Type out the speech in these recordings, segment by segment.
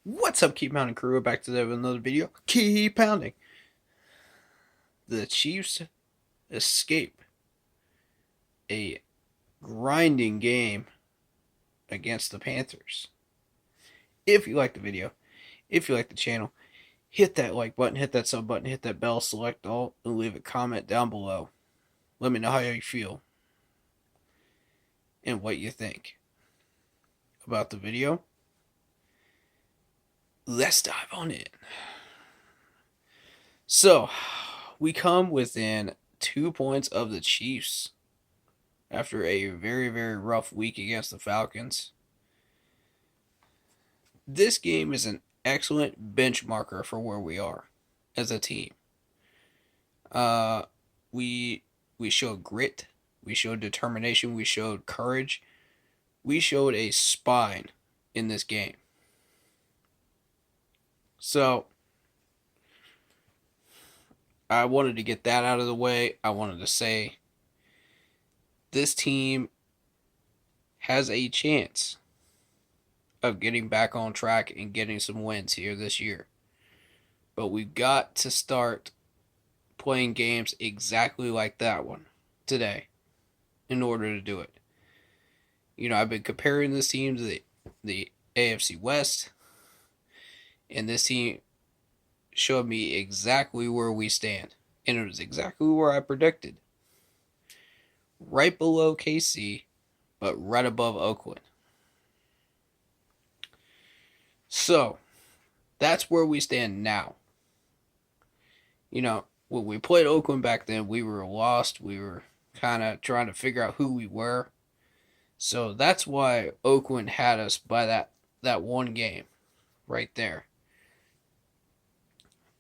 What's up, Keep Pounding crew? Back today with another video. Keep pounding. The Chiefs escape a grinding game against the Panthers. If you like the video, if you like the channel, hit that like button, hit that sub button, hit that bell, select all, and leave a comment down below. Let me know how you feel and what you think about the video. Let's dive on in. So, we come within 2 points of the Chiefs after a very, very rough week against the Falcons. This game is an excellent benchmarker for where we are as a team. Uh, we showed grit, we showed determination, we showed courage, we showed a spine in this game. So I wanted to get that out of the way. I wanted to say this team has a chance of getting back on track and getting some wins here this year. But we've got to start playing games exactly like that one today in order to do it. You know, I've been comparing this team to the AFC West, and this team showed me exactly where we stand. And it was exactly where I predicted. Right below KC, but right above Oakland. So, that's where we stand now. You know, when we played Oakland back then, we were lost. We were kind of trying to figure out who we were. So that's why Oakland had us by that one game right there.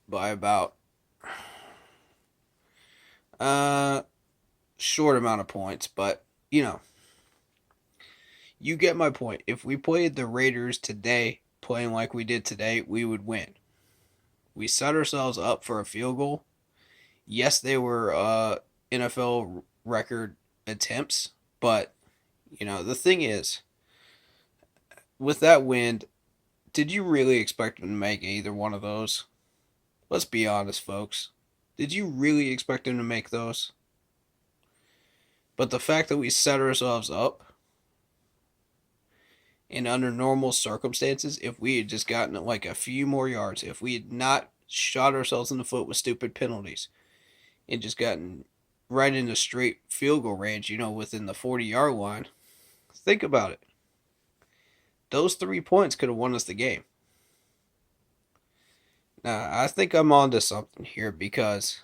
By about short amount of points, but you know, you get my point. If we played the Raiders today, playing like we did today, we would win. We set ourselves up for a field goal. Yes, they were NFL record attempts, but you know, the thing is, with that wind, did you really expect them to make either one of those? Let's be honest, folks. Did you really expect them to make those? But the fact that we set ourselves up, and under normal circumstances, if we had just gotten like a few more yards, if we had not shot ourselves in the foot with stupid penalties, and just gotten right into straight field goal range, you know, within the 40-yard line, think about it. Those 3 points could have won us the game. Now, I think I'm onto something here because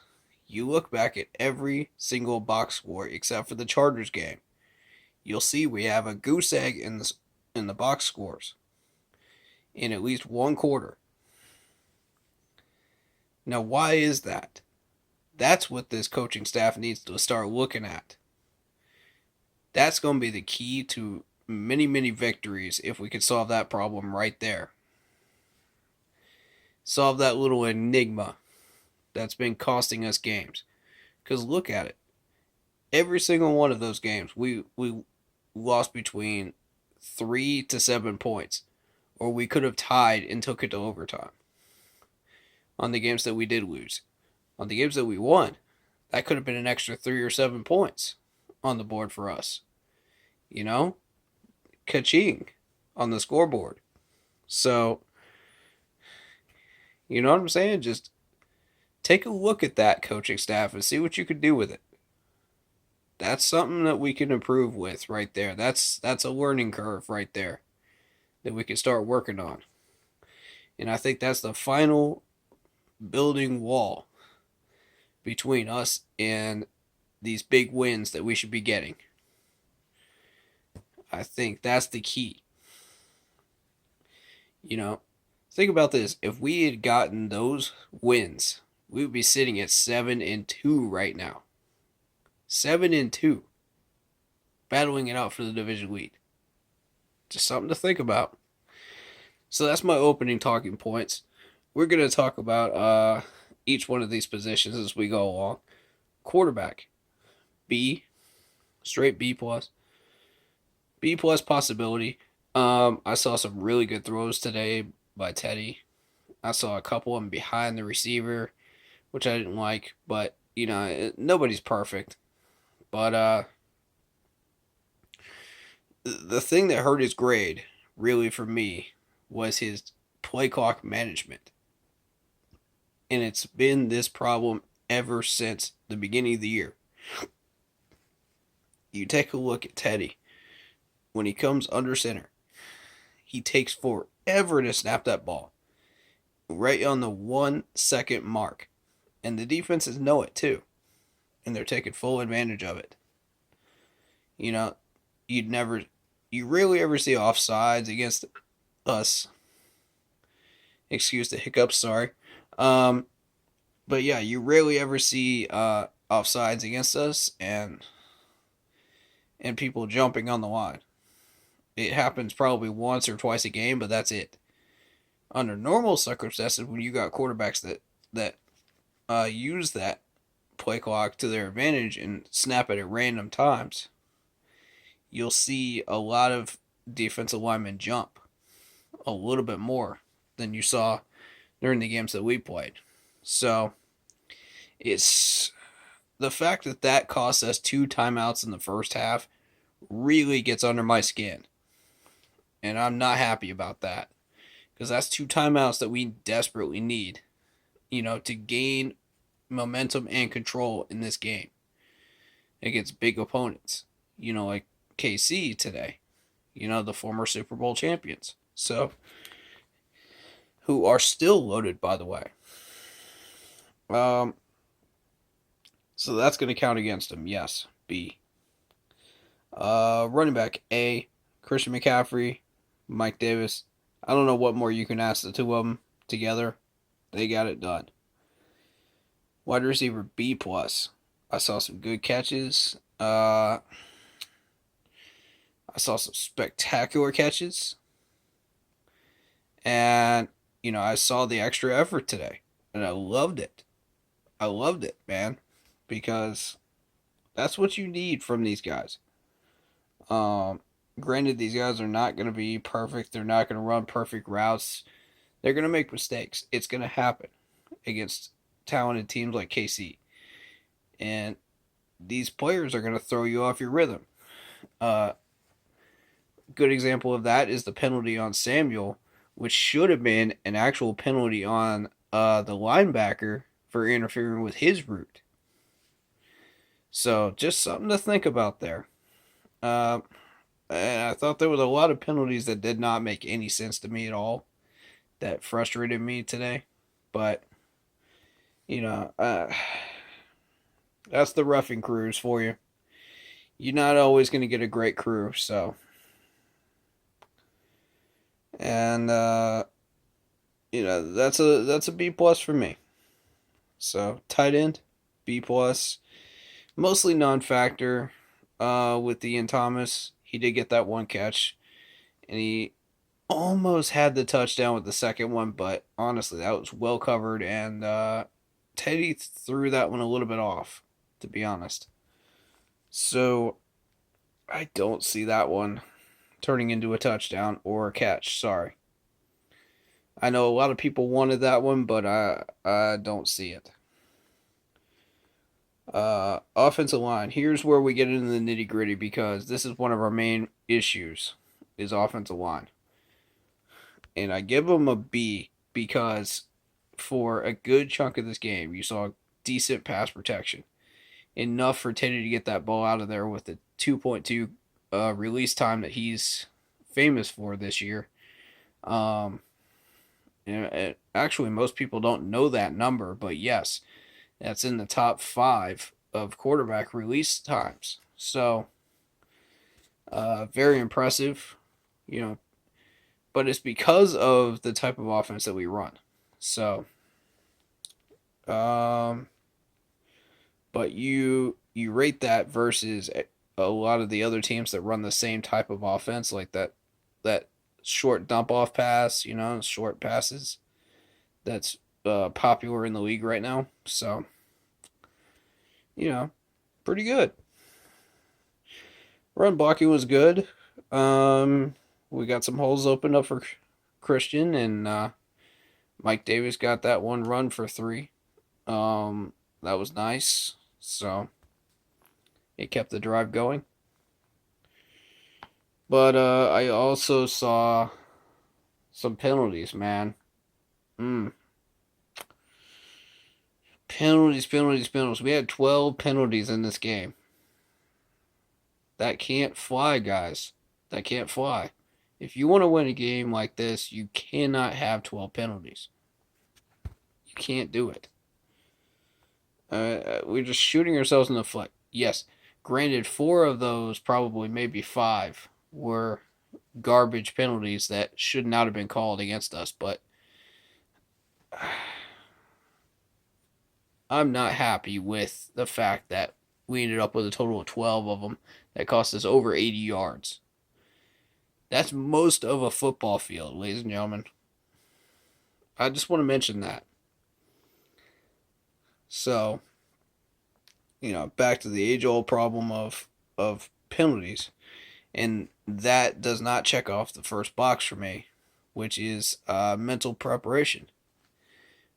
you look back at every single box score except for the Chargers game, you'll see we have a goose egg in the box scores in at least one quarter. Now, why is that? That's what this coaching staff needs to start looking at. That's going to be the key to many, many victories if we could solve that problem right there. Solve that little enigma that's been costing us games. Because look at it. Every single one of those games, we lost between 3 to 7 points. Or we could have tied and took it to overtime. On the games that we did lose. On the games that we won, that could have been an extra 3 or 7 points on the board for us. You know? Ka-ching on the scoreboard. So, you know what I'm saying? Just take a look at that coaching staff and see what you could do with it. That's something that we can improve with right there. That's a learning curve right there that we can start working on. And I think that's the final building wall between us and these big wins that we should be getting. I think that's the key. You know, think about this. If we had gotten those wins, we would be sitting at 7-2 right now. 7-2. Battling it out for the division lead. Just something to think about. So that's my opening talking points. We're going to talk about each one of these positions as we go along. Quarterback. B. Straight B plus. B plus possibility. I saw some really good throws today by Teddy. I saw a couple of them behind the receiver, which I didn't like, but nobody's perfect. But the thing that hurt his grade, really for me, was his play clock management. And it's been this problem ever since the beginning of the year. You take a look at Teddy. When he comes under center, he takes forever to snap that ball. Right on the 1 second mark. And the defenses know it too. And they're taking full advantage of it. You rarely ever see offsides against us. Excuse the hiccups, sorry. But yeah, you rarely ever see offsides against us and people jumping on the line. It happens probably once or twice a game, but that's it. Under normal circumstances, when you got quarterbacks that use that play clock to their advantage and snap it at random times, you'll see a lot of defensive linemen jump a little bit more than you saw during the games that we played. So it's the fact that cost us 2 timeouts in the first half really gets under my skin. And I'm not happy about that. Because that's 2 timeouts that we desperately need, to gain momentum and control in this game against big opponents, like KC today, the former Super Bowl champions. So, who are still loaded, by the way. So that's going to count against them. Yes. B. Running back A, Christian McCaffrey, Mike Davis. I don't know what more you can ask the two of them together. They got it done. Wide receiver B+. I saw some good catches. I saw some spectacular catches. And, I saw the extra effort today. And I loved it. I loved it, man. Because that's what you need from these guys. Granted, these guys are not going to be perfect. They're not going to run perfect routes. They're going to make mistakes. It's going to happen against talented teams like KC. And these players are going to throw you off your rhythm. Good example of that is the penalty on Samuel, which should have been an actual penalty on the linebacker for interfering with his route. So just something to think about there. And I thought there was a lot of penalties that did not make any sense to me at all. That frustrated me today. But, that's the roughing crews for you. You're not always going to get a great crew, so. And, that's a B+ for me. So, tight end, B+. Mostly non-factor with Ian Thomas. He did get that one catch. And he almost had the touchdown with the second one, but honestly, that was well covered. And Teddy threw that one a little bit off, to be honest. So, I don't see that one turning into a touchdown or a catch. Sorry. I know a lot of people wanted that one, but I don't see it. Offensive line. Here's where we get into the nitty gritty because this is one of our main issues is offensive line. And I give them a B because for a good chunk of this game, you saw decent pass protection. Enough for Teddy to get that ball out of there with the 2.2 release time that he's famous for this year. Actually, most people don't know that number, but yes, that's in the top 5 of quarterback release times. So, very impressive, but it's because of the type of offense that we run. So, but you rate that versus a lot of the other teams that run the same type of offense, like that short dump off pass, short passes. That's popular in the league right now. So, pretty good. Run blocking was good. We got some holes opened up for Christian, and Mike Davis got that one run for three. That was nice. So it kept the drive going. But I also saw some penalties, man. Mm. Penalties, penalties, penalties. We had 12 penalties in this game. That can't fly, guys. That can't fly. If you want to win a game like this, you cannot have 12 penalties. You can't do it. We're just shooting ourselves in the foot. Yes, granted, four of those, probably maybe five, were garbage penalties that should not have been called against us, but I'm not happy with the fact that we ended up with a total of 12 of them that cost us over 80 yards. That's most of a football field, ladies and gentlemen. I just want to mention that. So, back to the age-old problem of penalties, and that does not check off the first box for me, which is mental preparation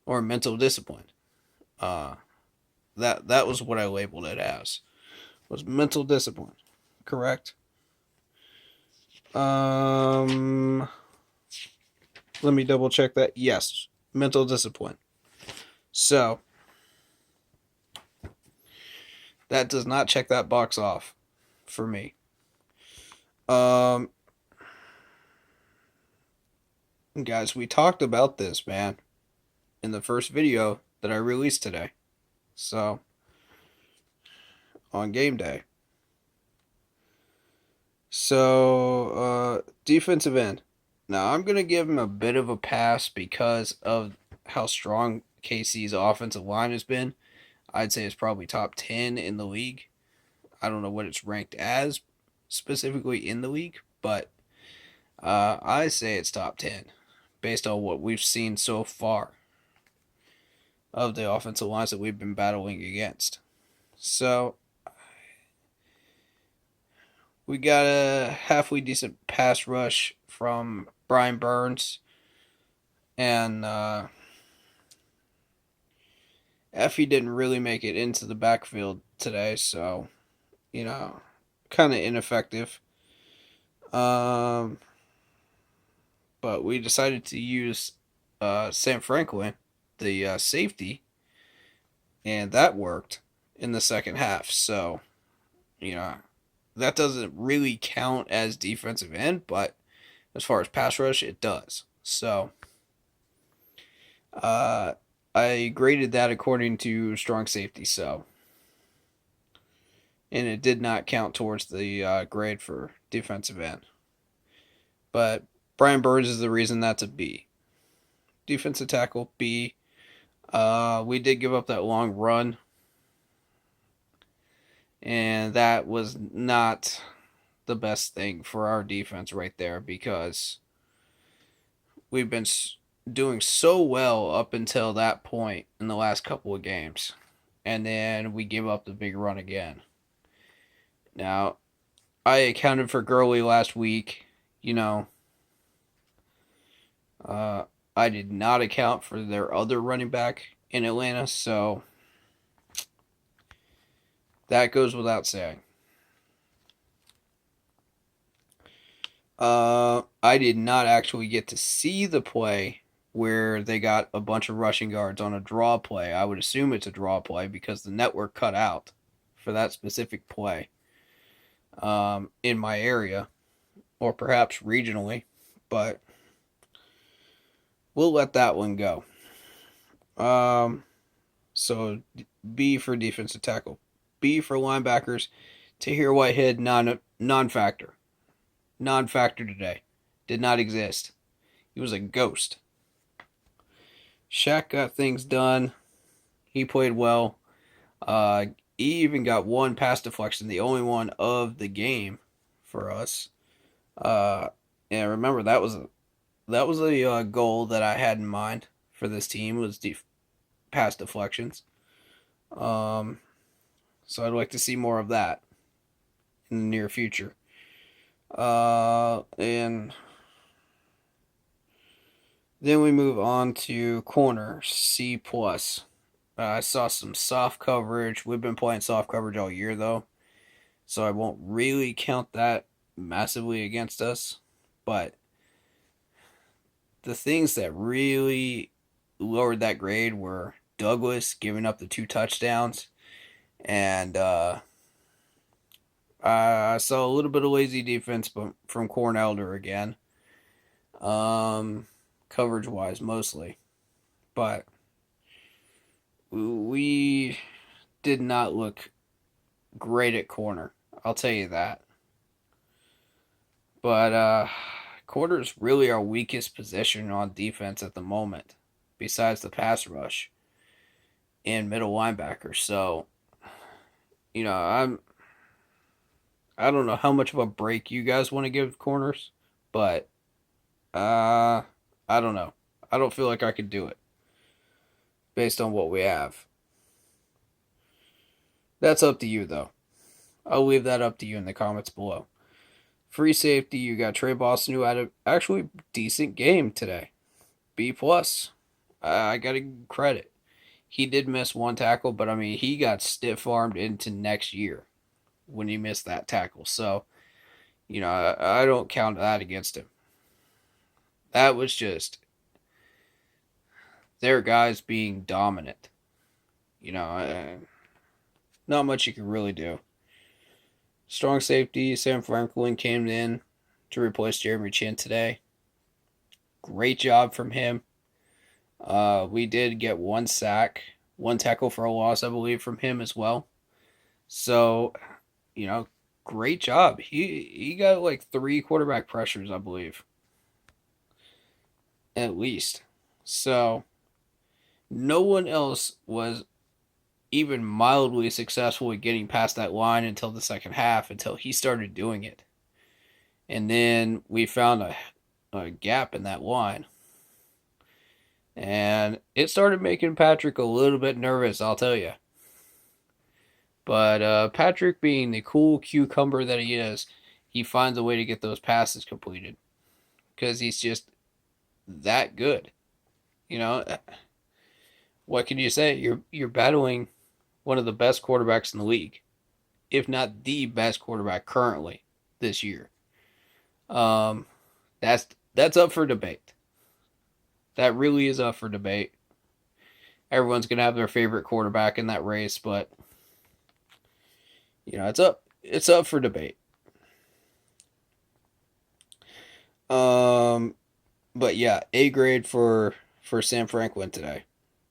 or mental discipline. That was what I labeled it as, was mental discipline. Correct. Let me double check that. Yes, mental discipline. So that does not check that box off for me. Guys, we talked about this, man, in the first video that I released today. So, on game day. So, defensive end. Now, I'm going to give him a bit of a pass because of how strong KC's offensive line has been. I'd say it's probably top 10 in the league. I don't know what it's ranked as specifically in the league, but I say it's top 10 based on what we've seen so far of the offensive lines that we've been battling against. So, we got a halfway decent pass rush from Brian Burns, and Effie didn't really make it into the backfield today, so, kind of ineffective. But we decided to use Sam Franklin, the safety, and that worked in the second half. So, that doesn't really count as defensive end, but as far as pass rush, it does. So, I graded that according to strong safety, so. And it did not count towards the grade for defensive end. But Brian Burns is the reason that's a B. Defensive tackle, B. We did give up that long run, and that was not the best thing for our defense right there, because we've been doing so well up until that point in the last couple of games, and then we give up the big run again. Now, I accounted for Gurley last week. I did not account for their other running back in Atlanta, so that goes without saying. I did not actually get to see the play where they got a bunch of rushing yards on a draw play. I would assume it's a draw play because the network cut out for that specific play in my area, or perhaps regionally, but we'll let that one go. So B for defensive tackle. B for linebackers. Tahir Whitehead, non-factor. Non-factor today. Did not exist. He was a ghost. Shaq got things done. He played well. He even got one pass deflection, the only one of the game for us. And remember, that was a goal that I had in mind for this team, was pass deflections. So I'd like to see more of that in the near future. And Then we move on to corner C plus. I saw some soft coverage. We've been playing soft coverage all year though, so I won't really count that massively against us. But the things that really lowered that grade were Douglas giving up the 2 touchdowns, and I saw a little bit of lazy defense from Corn Elder again, coverage wise mostly, but we did not look great at corner. I'll tell you that. But corner is really our weakest position on defense at the moment, besides the pass rush and middle linebacker. So, I don't know how much of a break you guys want to give corners, but I don't know. I don't feel like I could do it based on what we have. That's up to you though. I'll leave that up to you in the comments below. Free safety, you got Trey Boston, who had a actually decent game today. B plus. I gotta give credit. He did miss one tackle, but I mean he got stiff armed into next year when he missed that tackle. So, I don't count that against him. That was just their guys being dominant. Not much you can really do. Strong safety, Sam Franklin came in to replace Jeremy Chin today. Great job from him. We did get 1 sack, 1 tackle for a loss, I believe, from him as well. So, great job. He got like 3 quarterback pressures, I believe, at least. So, no one else was even mildly successful at getting past that line until the second half, until he started doing it. And then we found a gap in that line. And it started making Patrick a little bit nervous, I'll tell you. But Patrick, being the cool cucumber that he is, he finds a way to get those passes completed. Because he's just that good. What can you say? You're battling one of the best quarterbacks in the league, if not the best quarterback currently this year. Um, that's up for debate. That really is up for debate. Everyone's gonna have their favorite quarterback in that race, but it's up for debate. But yeah, A grade for Sam Franklin today.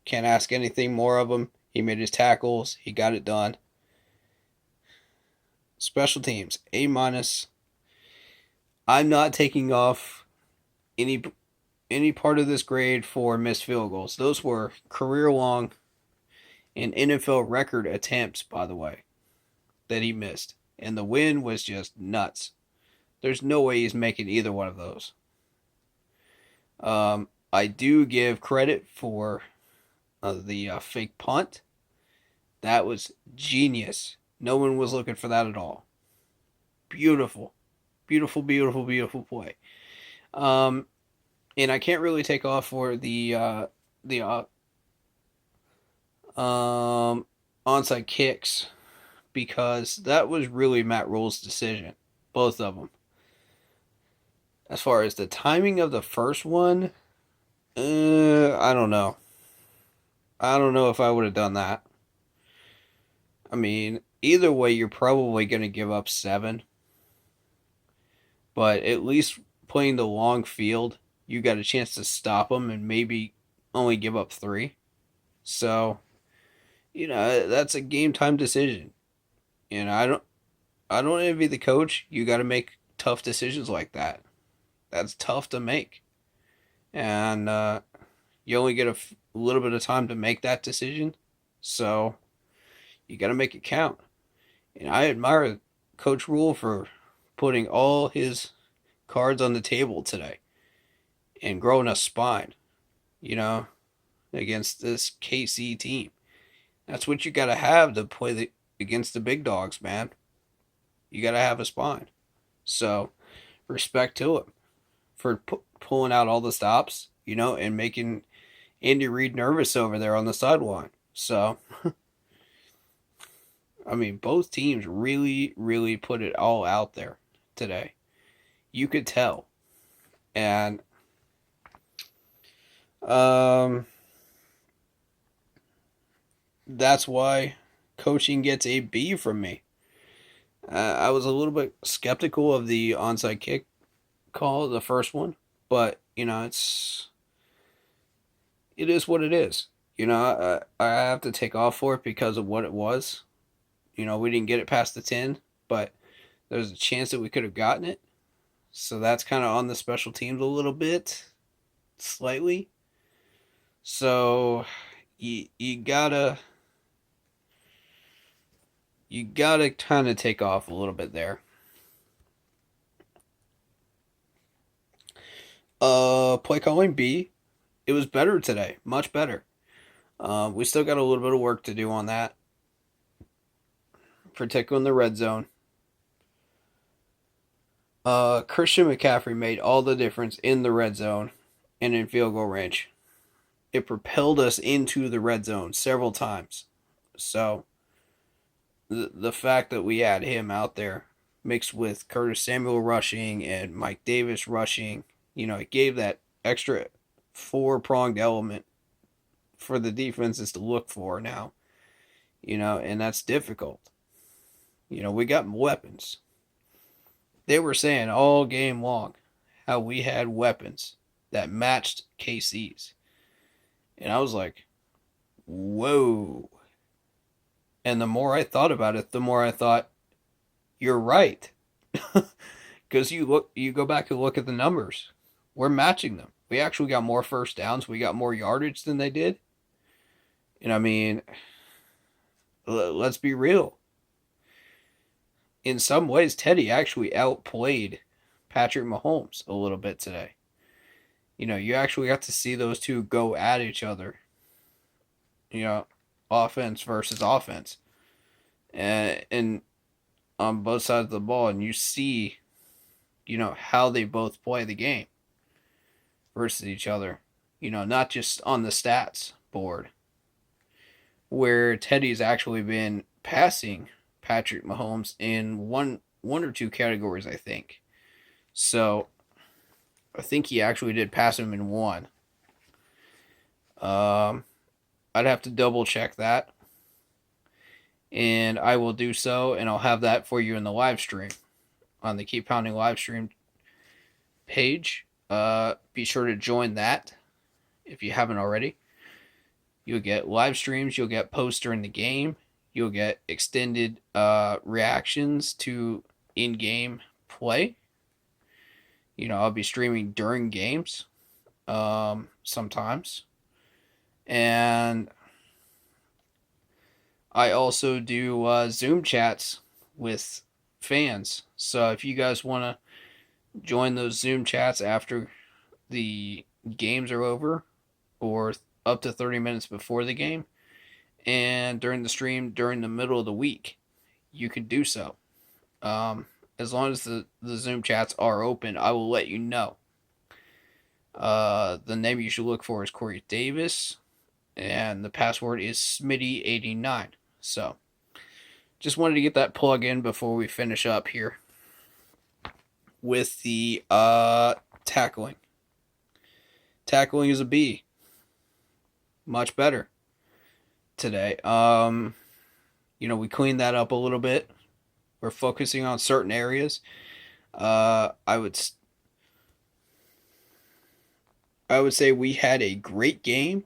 Can't ask anything more of him. He made his tackles. He got it done. Special teams, A minus. I'm not taking off any part of this grade for missed field goals. Those were career long and NFL record attempts, by the way, that he missed. And the win was just nuts. There's no way he's making either one of those. I do give credit for the fake punt. That was genius. No one was looking for that at all. Beautiful. Beautiful, beautiful, beautiful play. And I can't really take off for the onside kicks because that was really Matt Rule's decision, both of them. As far as the timing of the first one, I don't know. I don't know if I would have done that. I mean, either way, you're probably going to give up 7, but at least playing the long field, you got a chance to stop them and maybe only give up 3. So, that's a game time decision. I don't envy the coach. You got to make tough decisions like that. That's tough to make, and you only get a little bit of time to make that decision. So you got to make it count. And I admire Coach Rule for putting all his cards on the table today and growing a spine, against this KC team. That's what you got to have to play against the big dogs, man. You got to have a spine. So respect to him for pulling out all the stops and making Andy Reid nervous over there on the sideline. So, I mean, both teams really, really put it all out there today. You could tell. And that's why coaching gets a B from me. I was a little bit skeptical of the onside kick call, the first one, but it is what it is. I have to take off for it because of what it was. We didn't get it past the 10, but there's a chance that we could have gotten it. So that's kind of on the special teams a little bit, slightly. So you gotta kind of take off a little bit there. Play calling B. It was better today, much better. We still got a little bit of work to do on that, particularly in the red zone. Christian McCaffrey made all the difference in the red zone and in field goal range. It propelled us into the red zone several times. So the fact that we had him out there mixed with Curtis Samuel rushing and Mike Davis rushing, it gave that extra four-pronged element for the defenses to look for now. And that's difficult. We got weapons. They were saying all game long how we had weapons that matched KC's. And I was like, whoa. And the more I thought about it, the more I thought, you're right. Because you go back and look at the numbers. We're matching them. We actually got more first downs. We got more yardage than they did. And I mean, let's be real. In some ways, Teddy actually outplayed Patrick Mahomes a little bit today. You actually got to see those two go at each other. Offense versus offense. And on both sides of the ball, and you see, how they both play the game versus each other. Not just on the stats board, where Teddy's actually been passing Patrick Mahomes in one or two categories, I think. So I think he actually did pass him in one. I'd have to double check that. And I will do so, and I'll have that for you in the live stream on the Keep Pounding live stream page. Be sure to join that if you haven't already. You'll get live streams, you'll get posts during the game, you'll get extended reactions to in-game play. I'll be streaming during games sometimes. And I also do Zoom chats with fans. So if you guys want to join those Zoom chats after the games are over or up to 30 minutes before the game and during the stream during the middle of the week, you can do so. As long as the Zoom chats are open, I will let you know. The name you should look for is Corey Davis, and the password is Smitty89. So, just wanted to get that plug in before we finish up here with the tackling. Tackling is a B. Much better today. We cleaned that up a little bit. We're focusing on certain areas. I would say we had a great game.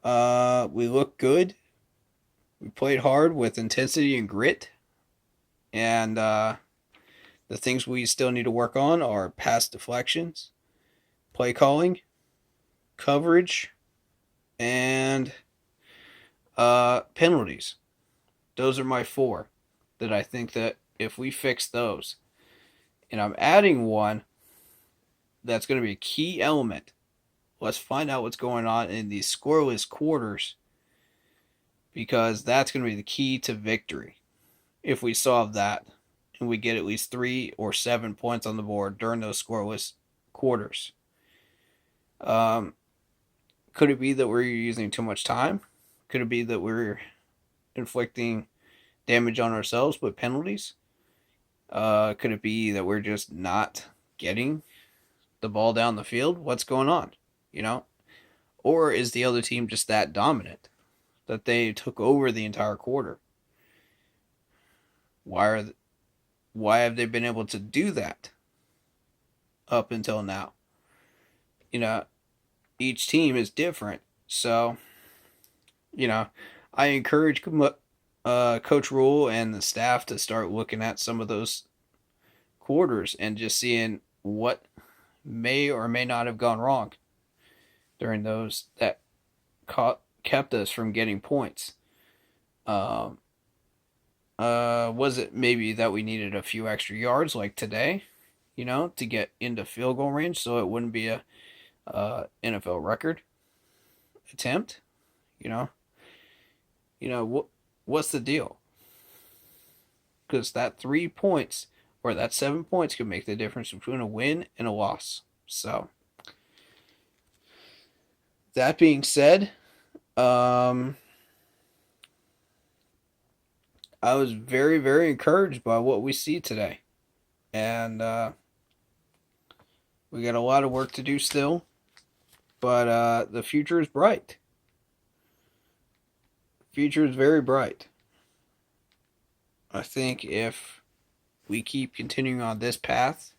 We looked good. We played hard with intensity and grit. And the things we still need to work on are pass deflections, play calling, coverage, and penalties. Those are my four that I think that if we fix those, and I'm adding one that's going to be a key element. Let's find out what's going on in these scoreless quarters, because that's going to be the key to victory. If we solve that and we get at least 3 or 7 points on the board during those scoreless quarters. Um, could it be that we're using too much time? Could it be that we're inflicting damage on ourselves with penalties? Could it be that we're just not getting the ball down the field? What's going on? You know? Or is the other team just that dominant that they took over the entire quarter? Why are why have they been able to do that up until now? You know, each team is different. So, you know, I encourage Coach Rule and the staff to start looking at some of those quarters and just seeing what may or may not have gone wrong during those that kept us from getting points. Um, was it maybe that we needed a few extra yards like today, to get into field goal range so it wouldn't be a NFL record attempt? You know, what's the deal? Because that 3 points or that 7 points could make the difference between a win and a loss. So that being said, I was very, very encouraged by what we see today. And we got a lot of work to do still, but the future is bright. The future is very bright. I think if we keep continuing on this path,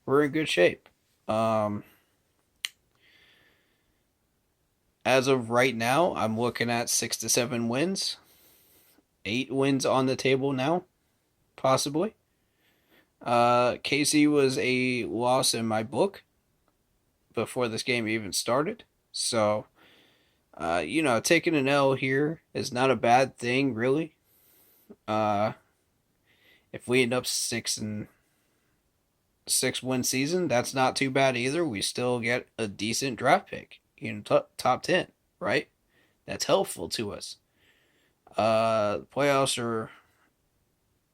we're in good shape. As of right now, I'm looking at 6 to 7 wins, 8 wins on the table now, possibly. KC was a loss in my book before this game even started. So, taking an L here is not a bad thing, really. If we end up 6-win season, that's not too bad either. We still get a decent draft pick in top 10, right? That's helpful to us. Playoffs are.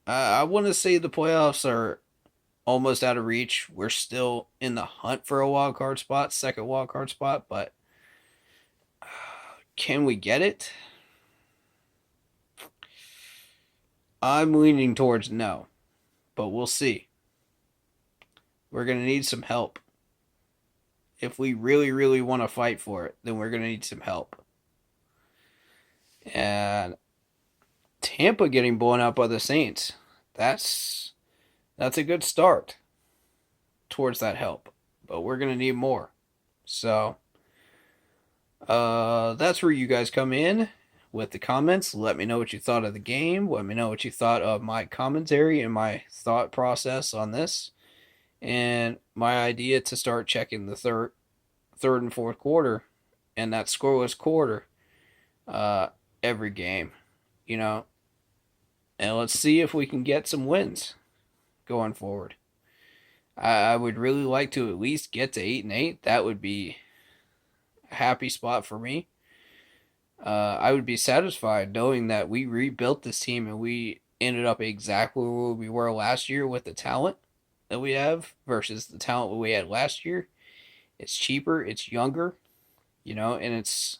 I want to say the playoffs are almost out of reach. We're still in the hunt for a wild card spot, second wild card spot, but can we get it? I'm leaning towards no, but we'll see. We're going to need some help. If we really, really want to fight for it, then we're going to need some help. And Tampa getting blown out by the Saints, that's a good start towards that help. But we're going to need more. So, that's where you guys come in with the comments. Let me know what you thought of the game. Let me know what you thought of my commentary and my thought process on this. And my idea to start checking the third and fourth quarter and that scoreless quarter every game, and let's see if we can get some wins going forward. I would really like to at least get to 8-8. That would be a happy spot for me. I would be satisfied knowing that we rebuilt this team and we ended up exactly where we were last year with the talent that we have versus the talent we had last year. It's cheaper, it's younger, and it's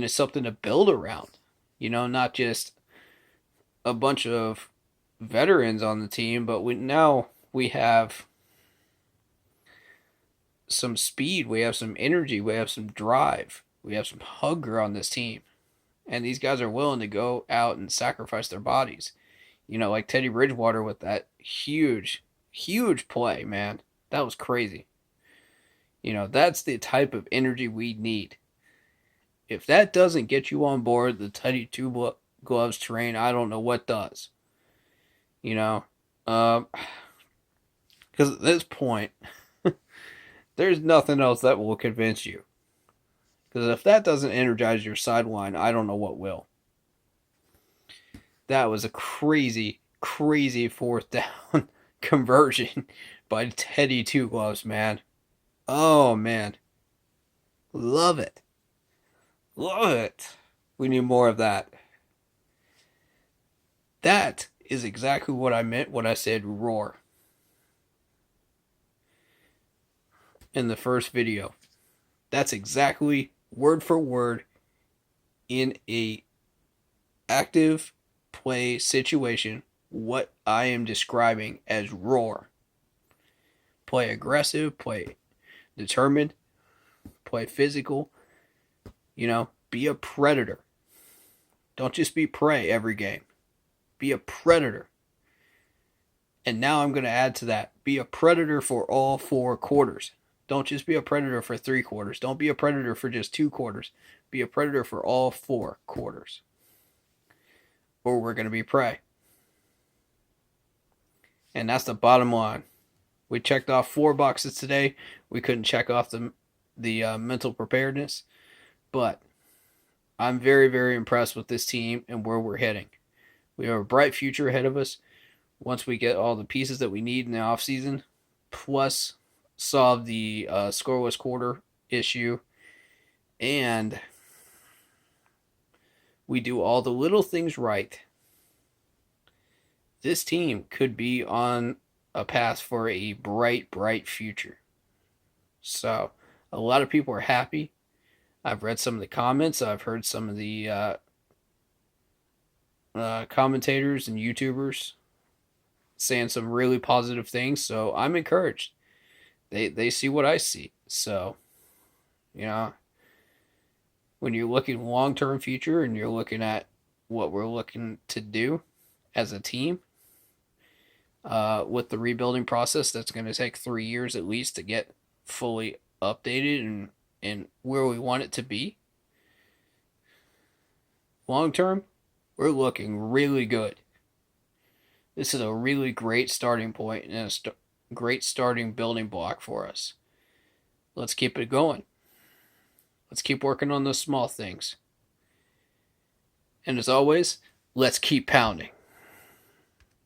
something to build around. Not just a bunch of veterans on the team, but we have some speed, we have some energy, we have some drive, we have some hunger on this team. And these guys are willing to go out and sacrifice their bodies. Like Teddy Bridgewater with that huge, huge play, man. That was crazy. That's the type of energy we need. If that doesn't get you on board the Teddy Two Gloves train, I don't know what does. Because at this point, there's nothing else that will convince you. Because if that doesn't energize your sideline, I don't know what will. That was a crazy, crazy fourth down conversion by Teddy Two Gloves, man. Oh, man. Love it. Love it. We need more of that. That is exactly what I meant when I said roar. in the first video. That's exactly word for word in a active play situation what I am describing as roar. Play aggressive, play determined, play physical. Be a predator. Don't just be prey every game. Be a predator. And now I'm going to add to that. Be a predator for all 4 quarters. Don't just be a predator for 3 quarters. Don't be a predator for just 2 quarters. Be a predator for all 4 quarters. Or we're going to be prey. And that's the bottom line. We checked off 4 boxes today. We couldn't check off the mental preparedness. But I'm very, very impressed with this team and where we're heading. We have a bright future ahead of us once we get all the pieces that we need in the offseason, plus solve the scoreless quarter issue, and we do all the little things right. This team could be on a path for a bright, bright future. So, a lot of people are happy. I've read some of the comments. I've heard some of the commentators and YouTubers saying some really positive things. So, I'm encouraged. They see what I see. So, when you're looking long-term future and you're looking at what we're looking to do as a team, with the rebuilding process that's going to take 3 years at least to get fully updated and where we want it to be. Long term, we're looking really good. This is a really great starting point and a great starting building block for us. Let's keep it going. Let's keep working on those small things. And as always, let's keep pounding.